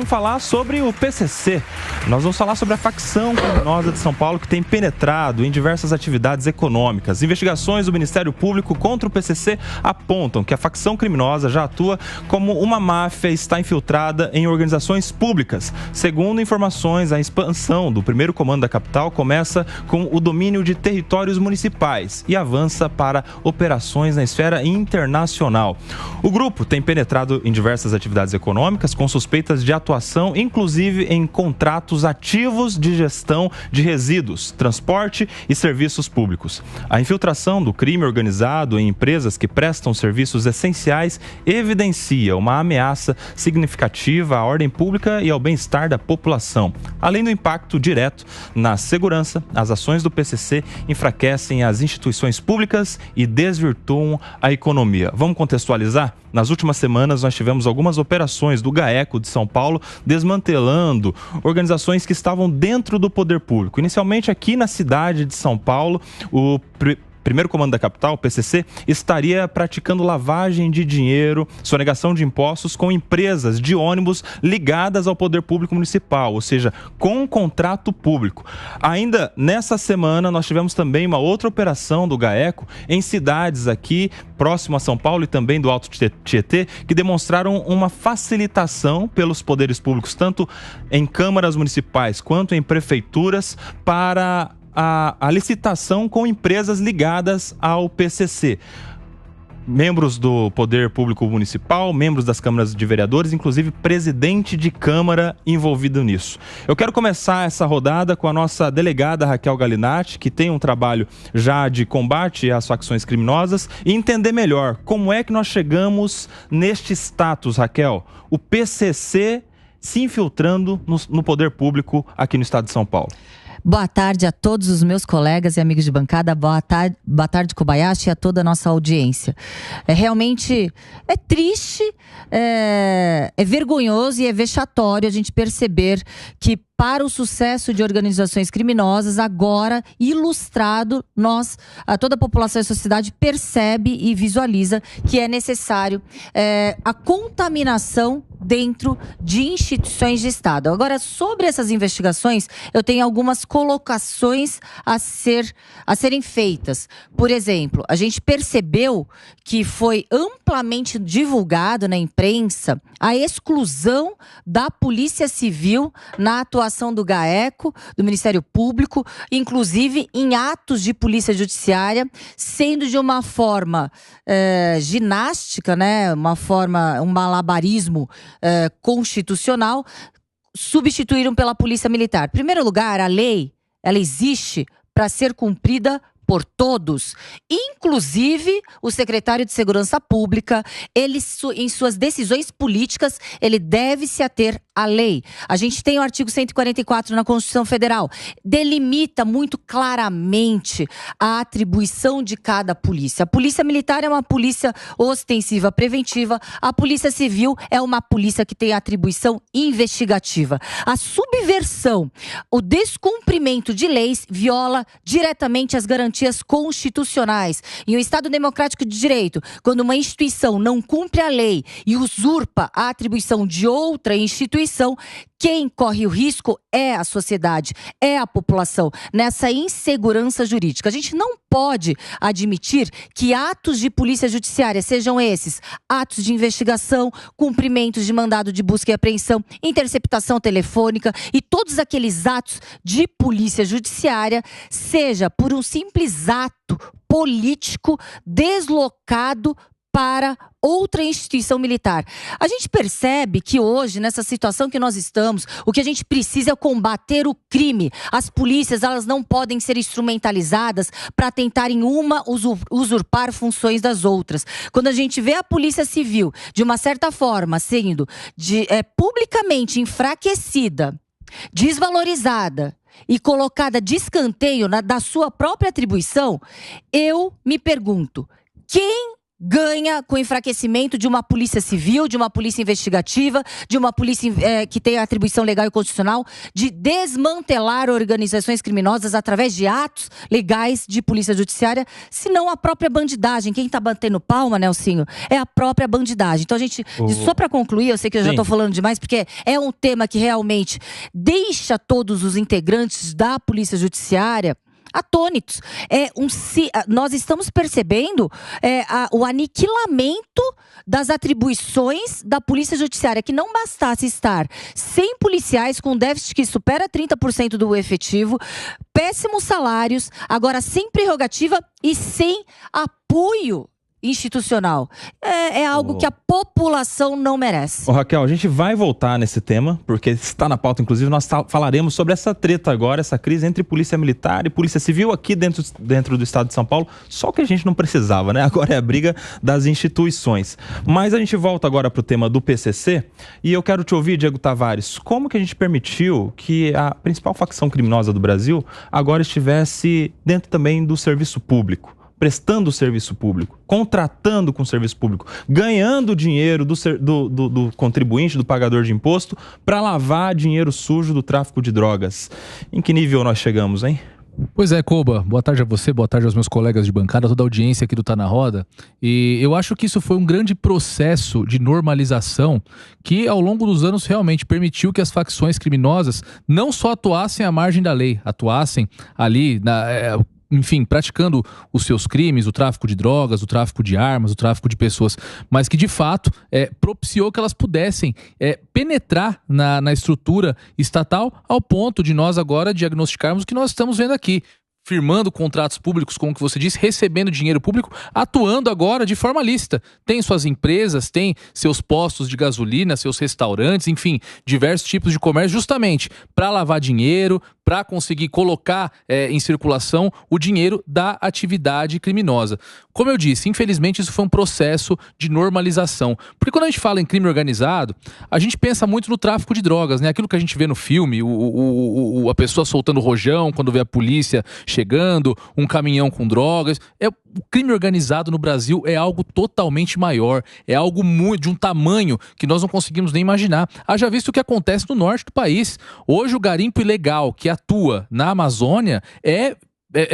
vamos falar sobre o PCC. Nós vamos falar sobre a facção criminosa de São Paulo que tem penetrado em diversas atividades econômicas. Investigações do Ministério Público contra o PCC apontam que a facção criminosa já atua como uma máfia e está infiltrada em organizações públicas. Segundo informações, a expansão do primeiro comando da capital começa com o domínio de territórios municipais e avança para operações na esfera internacional. O grupo tem penetrado em diversas atividades econômicas com suspeitas de atuação, inclusive em contratos ativos de gestão de resíduos, transporte e serviços públicos. A infiltração do crime organizado em empresas que prestam serviços essenciais evidencia uma ameaça significativa à ordem pública e ao bem-estar da população. Além do impacto direto na segurança, as ações do PCC enfraquecem as instituições públicas e desvirtuam a economia. Vamos contextualizar? Nas últimas semanas, nós tivemos algumas operações do GAECO de São Paulo desmantelando organizações que estavam dentro do poder público. Inicialmente, aqui na cidade de São Paulo, o primeiro comando da capital, o PCC, estaria praticando lavagem de dinheiro, sonegação de impostos com empresas de ônibus ligadas ao poder público municipal, ou seja, com contrato público. Ainda nessa semana, nós tivemos também uma outra operação do GAECO em cidades aqui, próximo a São Paulo e também do Alto Tietê, que demonstraram uma facilitação pelos poderes públicos, tanto em câmaras municipais quanto em prefeituras, para a licitação com empresas ligadas ao PCC. Membros do Poder Público Municipal, membros das câmaras de vereadores, inclusive presidente de Câmara envolvido nisso. Eu quero começar essa rodada com a nossa delegada Raquel Galinatti, que tem um trabalho já de combate às facções criminosas, e entender melhor como é que nós chegamos neste status, Raquel. O PCC se infiltrando no poder público aqui no estado de São Paulo. Boa tarde a todos os meus colegas e amigos de bancada. Boa tarde, Kobayashi, e a toda a nossa audiência. Realmente é triste, é vergonhoso e é vexatório a gente perceber que, para o sucesso de organizações criminosas, agora ilustrado, toda a população e a sociedade percebe e visualiza que é necessário a contaminação dentro de instituições de Estado. Agora, sobre essas investigações, eu tenho algumas colocações a serem feitas. Por exemplo, a gente percebeu que foi amplamente divulgado na imprensa a exclusão da Polícia Civil na atuação do GAECO, do Ministério Público, inclusive em atos de Polícia Judiciária, sendo de uma forma ginástica, né, um malabarismo constitucional, substituíram pela Polícia Militar. Em primeiro lugar, a lei, ela existe para ser cumprida por todos, inclusive o secretário de Segurança Pública. Ele, em suas decisões políticas, ele deve se ater à lei. A gente tem o artigo 144 na Constituição Federal, delimita muito claramente a atribuição de cada polícia. A Polícia Militar é uma polícia ostensiva preventiva, a Polícia Civil é uma polícia que tem atribuição investigativa. A subversão, o descumprimento de leis viola diretamente as garantias constitucionais. Em um Estado democrático de direito, quando uma instituição não cumpre a lei e usurpa a atribuição de outra instituição, quem corre o risco é a sociedade, é a população, nessa insegurança jurídica. A gente não pode admitir que atos de polícia judiciária sejam esses: atos de investigação, cumprimentos de mandado de busca e apreensão, interceptação telefônica e todos aqueles atos de polícia judiciária, seja por um simples ato político deslocado para outra instituição militar. A gente percebe que hoje, nessa situação que nós estamos, o que a gente precisa é combater o crime. As polícias, elas não podem ser instrumentalizadas para tentarem usurpar funções das outras. Quando a gente vê a Polícia Civil, de uma certa forma, sendo publicamente enfraquecida, desvalorizada e colocada de escanteio da sua própria atribuição, eu me pergunto, quem ganha com o enfraquecimento de uma polícia civil, de uma polícia investigativa, de uma polícia que tem atribuição legal e constitucional de desmantelar organizações criminosas através de atos legais de polícia judiciária, senão a própria bandidagem. Quem tá batendo palma, Nelsinho, é a própria bandidagem. Então a gente, só para concluir, eu sei que eu já tô falando demais, porque é um tema que realmente deixa todos os integrantes da polícia judiciária atônitos. Nós estamos percebendo o aniquilamento das atribuições da polícia judiciária, que não bastasse estar sem policiais, com déficit que supera 30% do efetivo, péssimos salários, agora sem prerrogativa e sem apoio institucional. É algo que a população não merece. Raquel, a gente vai voltar nesse tema, porque está na pauta, inclusive nós falaremos sobre essa treta agora, essa crise entre polícia militar e polícia civil aqui dentro do estado de São Paulo, só que a gente não precisava, né? Agora é a briga das instituições. Mas a gente volta agora para o tema do PCC, e eu quero te ouvir, Diego Tavares, como que a gente permitiu que a principal facção criminosa do Brasil agora estivesse dentro também do serviço público? Prestando serviço público, contratando com serviço público, ganhando dinheiro do contribuinte, do pagador de imposto, para lavar dinheiro sujo do tráfico de drogas. Em que nível nós chegamos, hein? Pois é, Koba, boa tarde a você, boa tarde aos meus colegas de bancada, toda a audiência aqui do Tá Na Roda. E eu acho que isso foi um grande processo de normalização que ao longo dos anos realmente permitiu que as facções criminosas não só atuassem à margem da lei, atuassem ali enfim, praticando os seus crimes, o tráfico de drogas, o tráfico de armas, o tráfico de pessoas, mas que de fato propiciou que elas pudessem penetrar na estrutura estatal ao ponto de nós agora diagnosticarmos o que nós estamos vendo aqui. Firmando contratos públicos, como que você disse, recebendo dinheiro público, atuando agora de forma lícita. Tem suas empresas, tem seus postos de gasolina, seus restaurantes, enfim, diversos tipos de comércio, justamente para lavar dinheiro, para conseguir colocar em circulação o dinheiro da atividade criminosa. Como eu disse, infelizmente isso foi um processo de normalização. Porque quando a gente fala em crime organizado, a gente pensa muito no tráfico de drogas, né? Aquilo que a gente vê no filme, a pessoa soltando rojão quando vê a polícia chegando, um caminhão com drogas. O crime organizado no Brasil é algo totalmente maior, é algo de um tamanho que nós não conseguimos nem imaginar. Haja visto o que acontece no norte do país. Hoje o garimpo ilegal que atua na Amazônia é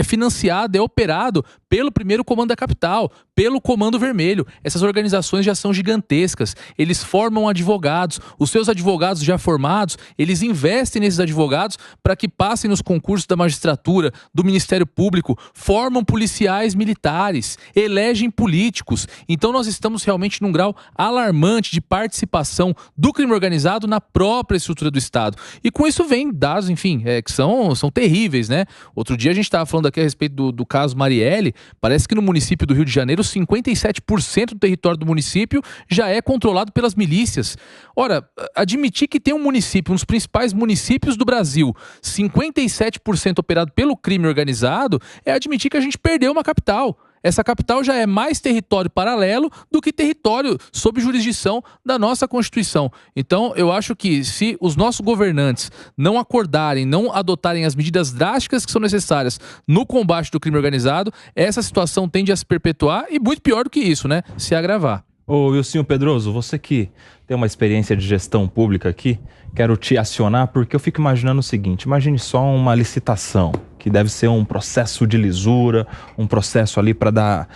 financiado, é operado pelo primeiro comando da capital, pelo Comando Vermelho. Essas organizações já são gigantescas, eles formam advogados, os seus advogados já formados, eles investem nesses advogados para que passem nos concursos da magistratura, do Ministério Público, formam policiais militares, elegem políticos. Então nós estamos realmente num grau alarmante de participação do crime organizado na própria estrutura do Estado. E com isso vem dados, enfim, que são terríveis, né? Outro dia a gente estava falando aqui a respeito do caso Marielle. Parece que no município do Rio de Janeiro, 57% do território do município já é controlado pelas milícias. Ora, admitir que tem um município, um dos principais municípios do Brasil, 57% operado pelo crime organizado, é admitir que a gente perdeu uma capital. Essa capital já é mais território paralelo do que território sob jurisdição da nossa Constituição. Então, eu acho que se os nossos governantes não acordarem, não adotarem as medidas drásticas que são necessárias no combate do crime organizado, essa situação tende a se perpetuar e, muito pior do que isso, né, se agravar. Ô Wilson Pedroso, você que tem uma experiência de gestão pública aqui, quero te acionar porque eu fico imaginando o seguinte: imagine só uma licitação, que deve ser um processo de lisura, um processo ali para dar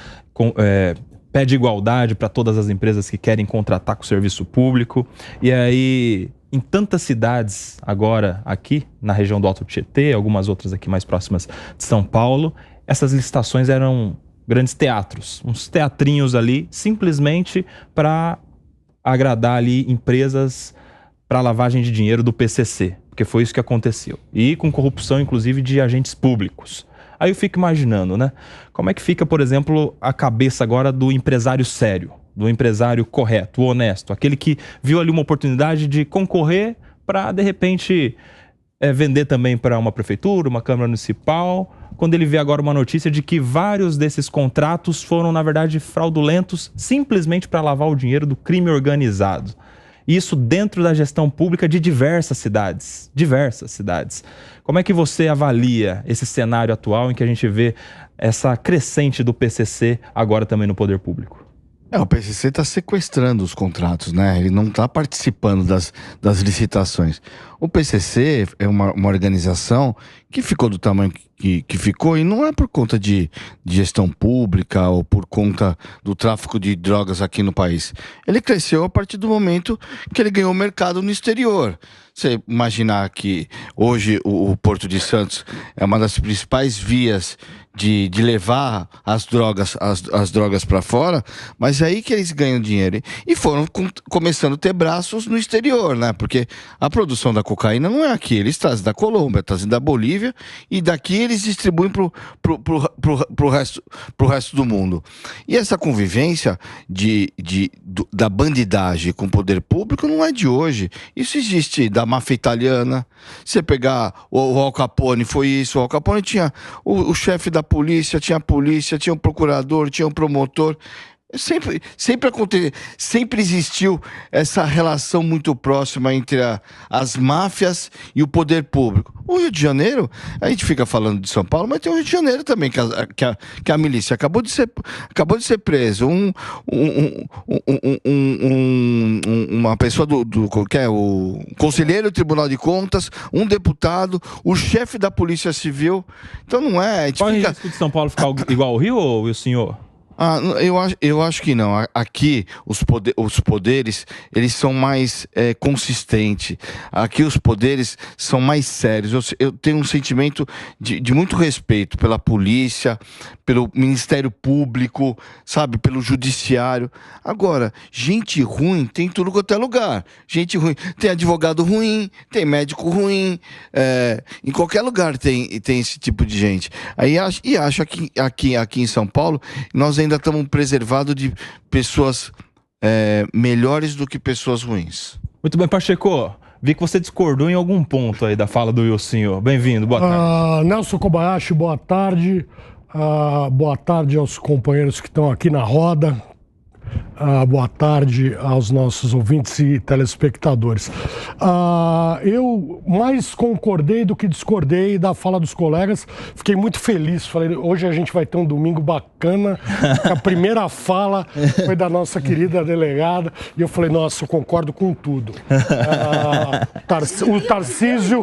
pé de igualdade para todas as empresas que querem contratar com o serviço público. E aí, em tantas cidades agora aqui, na região do Alto Tietê, algumas outras aqui mais próximas de São Paulo, essas licitações eram grandes teatros, uns teatrinhos ali, simplesmente para agradar ali empresas para lavagem de dinheiro do PCC, porque foi isso que aconteceu. E com corrupção, inclusive, de agentes públicos. Aí eu fico imaginando, né? Como é que fica, por exemplo, a cabeça agora do empresário sério, do empresário correto, honesto, aquele que viu ali uma oportunidade de concorrer para, de repente, vender também para uma prefeitura, uma câmara municipal, quando ele vê agora uma notícia de que vários desses contratos foram, na verdade, fraudulentos, simplesmente para lavar o dinheiro do crime organizado. Isso dentro da gestão pública de diversas cidades. Diversas cidades. Como é que você avalia esse cenário atual em que a gente vê essa crescente do PCC agora também no poder público? O PCC está sequestrando os contratos, né? Ele não está participando das licitações. O PCC é uma organização que ficou do tamanho que ficou, e não é por conta de gestão pública ou por conta do tráfico de drogas aqui no país. Ele cresceu a partir do momento que ele ganhou mercado no exterior. Você imaginar que hoje o Porto de Santos é uma das principais vias de levar as drogas para fora, mas é aí que eles ganham dinheiro. E foram começando a ter braços no exterior, né? Porque a produção da cocaína não é aqui, eles trazem da Colômbia, trazem da Bolívia, e daqui eles distribuem pro resto do mundo. E essa convivência da bandidagem com o poder público não é de hoje. Isso existe da máfia italiana. Você pegar o Al Capone, foi isso. O Al Capone tinha o chefe da polícia, tinha a polícia, tinha um procurador, tinha um promotor. Sempre existiu essa relação muito próxima entre as máfias e o poder público. O Rio de Janeiro, a gente fica falando de São Paulo, mas tem o Rio de Janeiro também, que a milícia acabou de ser preso. Uma pessoa que é o conselheiro do Tribunal de Contas, um deputado, o chefe da Polícia Civil. Então não é... Corre o risco de São Paulo ficar igual ao Rio, ou o senhor? Eu acho que não. Aqui os poderes, eles são mais consistentes. Aqui os poderes são mais sérios. Eu tenho um sentimento de muito respeito pela polícia, pelo Ministério Público, sabe, pelo Judiciário. Agora, gente ruim tem em tudo quanto é lugar. Gente ruim, tem advogado ruim, tem médico ruim, em qualquer lugar tem esse tipo de gente. Acho que aqui em São Paulo nós ainda estamos preservados de pessoas melhores do que pessoas ruins. Muito bem, Pacheco. Vi que você discordou em algum ponto aí da fala do senhor. Bem-vindo, boa tarde. Nelson Kobayashi, boa tarde. Boa tarde aos companheiros que estão aqui na roda. Boa tarde aos nossos ouvintes e telespectadores. Eu mais concordei do que discordei da fala dos colegas. Fiquei muito feliz. Falei, hoje a gente vai ter um domingo bacana. A primeira fala foi da nossa querida delegada. E eu falei, nossa, eu concordo com tudo. O Tarcísio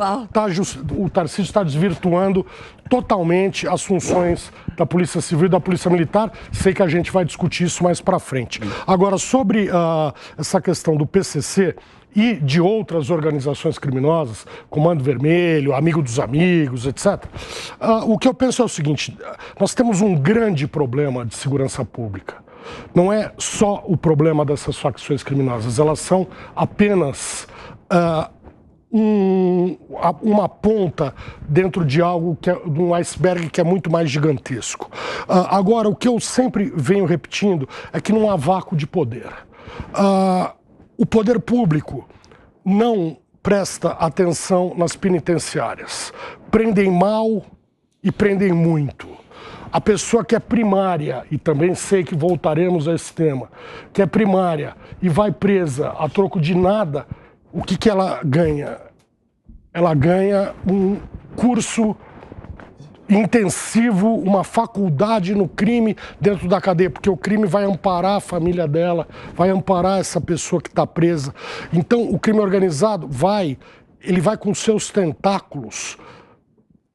está desvirtuando totalmente as funções da Polícia Civil e da Polícia Militar. Sei que a gente vai discutir isso mais para frente. Agora, sobre essa questão do PCC e de outras organizações criminosas, Comando Vermelho, Amigo dos Amigos, etc., o que eu penso é o seguinte: nós temos um grande problema de segurança pública. Não é só o problema dessas facções criminosas, elas são apenas uma ponta dentro de algo de um iceberg que é muito mais gigantesco. Agora, o que eu sempre venho repetindo é que não há vácuo de poder. O poder público não presta atenção nas penitenciárias. Prendem mal e prendem muito. A pessoa que é primária, e também sei que voltaremos a esse tema, que é primária e vai presa a troco de nada, o que ela ganha? Ela ganha um curso intensivo, uma faculdade no crime dentro da cadeia, porque o crime vai amparar a família dela, vai amparar essa pessoa que está presa. Então, o crime organizado ele vai com seus tentáculos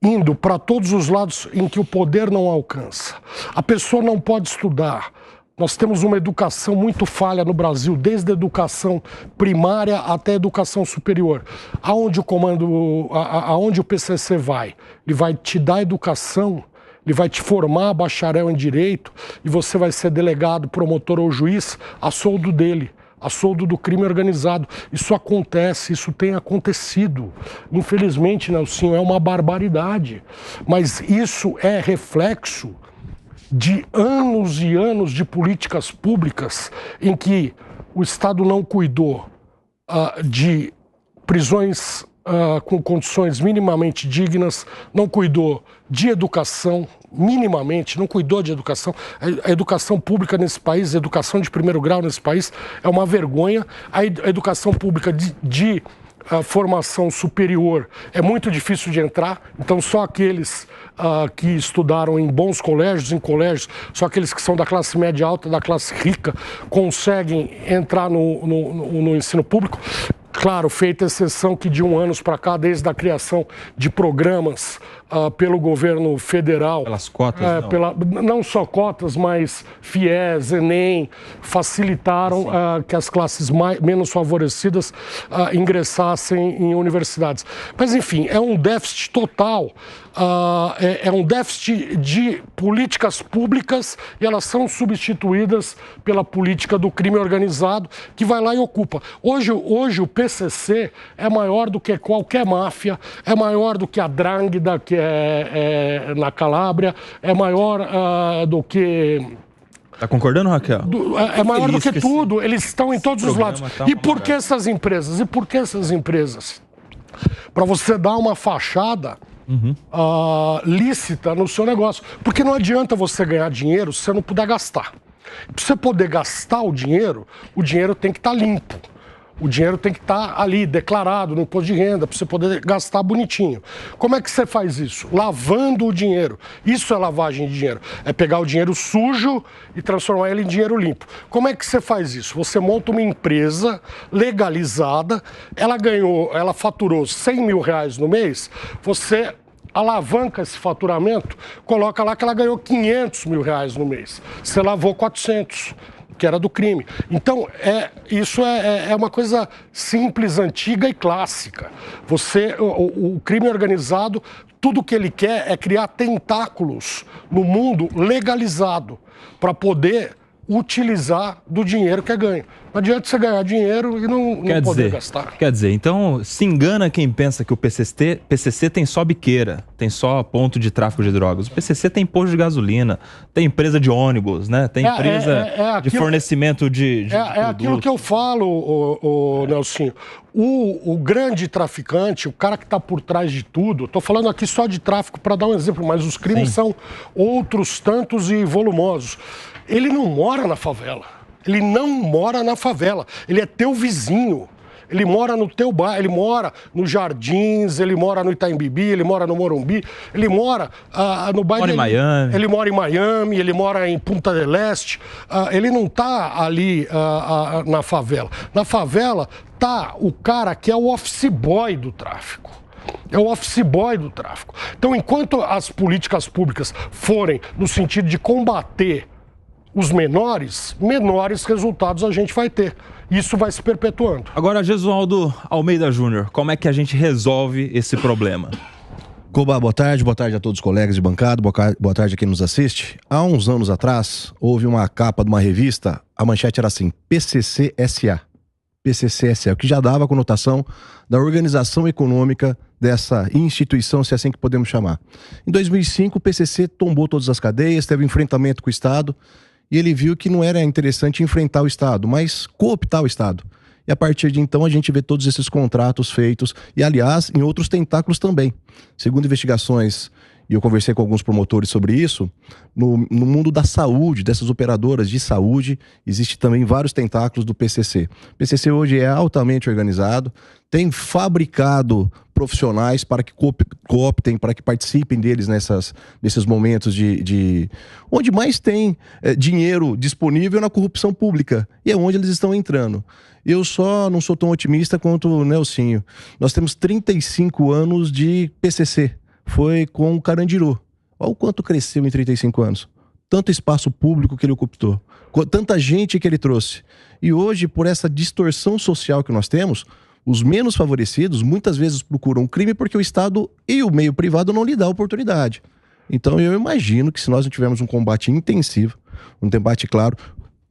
indo para todos os lados em que o poder não alcança. A pessoa não pode estudar. Nós temos uma educação muito falha no Brasil, desde a educação primária até a educação superior. Aonde o PCC vai? Ele vai te dar educação, ele vai te formar bacharel em direito e você vai ser delegado, promotor ou juiz a soldo dele, a soldo do crime organizado. Isso acontece, isso tem acontecido. Infelizmente, Nelson, é uma barbaridade. Mas isso é reflexo de anos e anos de políticas públicas em que o Estado não cuidou de prisões com condições minimamente dignas, não cuidou de educação, minimamente, não cuidou de educação. A educação pública nesse país, a educação de primeiro grau nesse país é uma vergonha. A educação pública de formação superior é muito difícil de entrar, então só aqueles que estudaram em bons colégios, só aqueles que são da classe média alta, da classe rica, conseguem entrar no ensino público. Claro, feita a exceção que de anos para cá, desde a criação de programas pelo governo federal. Pelas cotas, não só cotas, mas FIES, Enem, facilitaram que as classes menos favorecidas ingressassem em universidades. Mas, enfim, é um déficit total, é um déficit de políticas públicas e elas são substituídas pela política do crime organizado, que vai lá e ocupa. Hoje o PCC é maior do que qualquer máfia, é maior do que a Drangheta, que é na Calábria, é maior do que... Tá concordando, Raquel? É maior do que tudo, eles estão em todos os lados. E por que essas empresas? Para você dar uma fachada lícita no seu negócio. Porque não adianta você ganhar dinheiro se você não puder gastar. Para você poder gastar o dinheiro tem que estar limpo. O dinheiro tem que estar ali, declarado no imposto de renda, para você poder gastar bonitinho. Como é que você faz isso? Lavando o dinheiro. Isso é lavagem de dinheiro. É pegar o dinheiro sujo e transformar ele em dinheiro limpo. Como é que você faz isso? Você monta uma empresa legalizada, ela faturou R$100 mil no mês, você alavanca esse faturamento, coloca lá que ela ganhou R$500 mil no mês. Você lavou 400. Que era do crime. Então, isso é uma coisa simples, antiga e clássica. O crime organizado, tudo que ele quer é criar tentáculos no mundo legalizado para poder utilizar do dinheiro que é ganho. Não adianta você ganhar dinheiro e não poder gastar. Quer dizer, então se engana quem pensa que o PCC tem só biqueira, tem só ponto de tráfico de drogas. O PCC tem posto de gasolina, tem empresa de ônibus, né? Tem empresa de fornecimento de aquilo que eu falo, Nelsinho. O grande traficante, o cara que está por trás de tudo, estou falando aqui só de tráfico para dar um exemplo, mas os crimes são outros tantos e volumosos. Ele não mora na favela. Ele não mora na favela. Ele é teu vizinho. Ele mora no teu bairro, ele mora nos Jardins, ele mora no Itaim Bibi, ele mora no Morumbi, ele mora no bairro... Miami. Ele mora em Miami, ele mora em Punta del Este. Ele não está ali na favela. Na favela está o cara que é o office boy do tráfico. É o office boy do tráfico. Então, enquanto as políticas públicas forem no sentido de combater os menores resultados a gente vai ter. Isso vai se perpetuando. Agora, Jesualdo Almeida Júnior, como é que a gente resolve esse problema? Koba, boa tarde a todos os colegas de bancada, boa tarde a quem nos assiste. Há uns anos atrás, houve uma capa de uma revista, a manchete era assim, PCC-SA, o que já dava a conotação da organização econômica dessa instituição, se é assim que podemos chamar. Em 2005, o PCC tombou todas as cadeias, teve enfrentamento com o Estado, e ele viu que não era interessante enfrentar o Estado, mas cooptar o Estado. E a partir de então a gente vê todos esses contratos feitos, e aliás, em outros tentáculos também. Segundo investigações, e eu conversei com alguns promotores sobre isso, no mundo da saúde, dessas operadoras de saúde, existe também vários tentáculos do PCC. O PCC hoje é altamente organizado, tem fabricado profissionais para que cooptem, para que participem deles nesses momentos onde mais tem dinheiro disponível na corrupção pública, e é onde eles estão entrando. Eu só não sou tão otimista quanto o Nelsinho. Nós temos 35 anos de PCC. Foi com o Carandiru. Olha o quanto cresceu em 35 anos. Tanto espaço público que ele ocupou. Tanta gente que ele trouxe. E hoje, por essa distorção social que nós temos, os menos favorecidos muitas vezes procuram o crime porque o Estado e o meio privado não lhe dão oportunidade. Então eu imagino que se nós não tivermos um combate intensivo, um debate claro,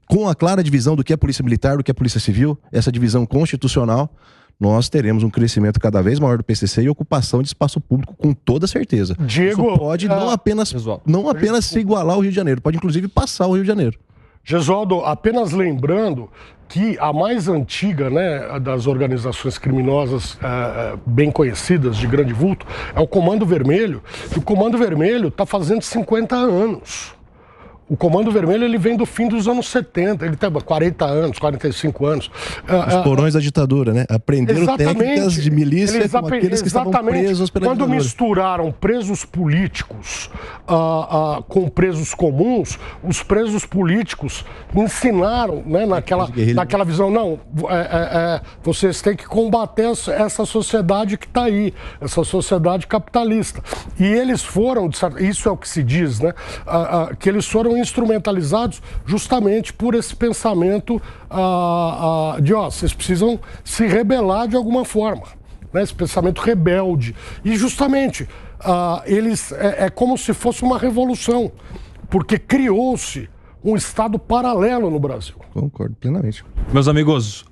com a clara divisão do que é polícia militar, do que é polícia civil, essa divisão constitucional, nós teremos um crescimento cada vez maior do PCC e ocupação de espaço público com toda certeza. Diego, isso pode não apenas se igualar ao Rio de Janeiro, pode inclusive passar o Rio de Janeiro. Jesualdo, apenas lembrando que a mais antiga, né, das organizações criminosas bem conhecidas, de grande vulto, é o Comando Vermelho. E o Comando Vermelho está fazendo 50 anos. O Comando Vermelho ele vem do fim dos anos 70, ele tem 40 anos, 45 anos. Os porões da ditadura, né? Aprenderam Exatamente. técnicas de milícia com aqueles que estavam presos pela Quando ditadura. misturaram presos políticos com presos comuns, os presos políticos ensinaram, né, naquela visão, não, vocês têm que combater essa sociedade que está aí, essa sociedade capitalista. E eles foram, isso é o que se diz, né, que eles foram instrumentalizados justamente por esse pensamento de, vocês precisam se rebelar de alguma forma, né? Esse pensamento rebelde. E justamente, eles é como se fosse uma revolução, porque criou-se um Estado paralelo no Brasil. Concordo plenamente. Meus amigos,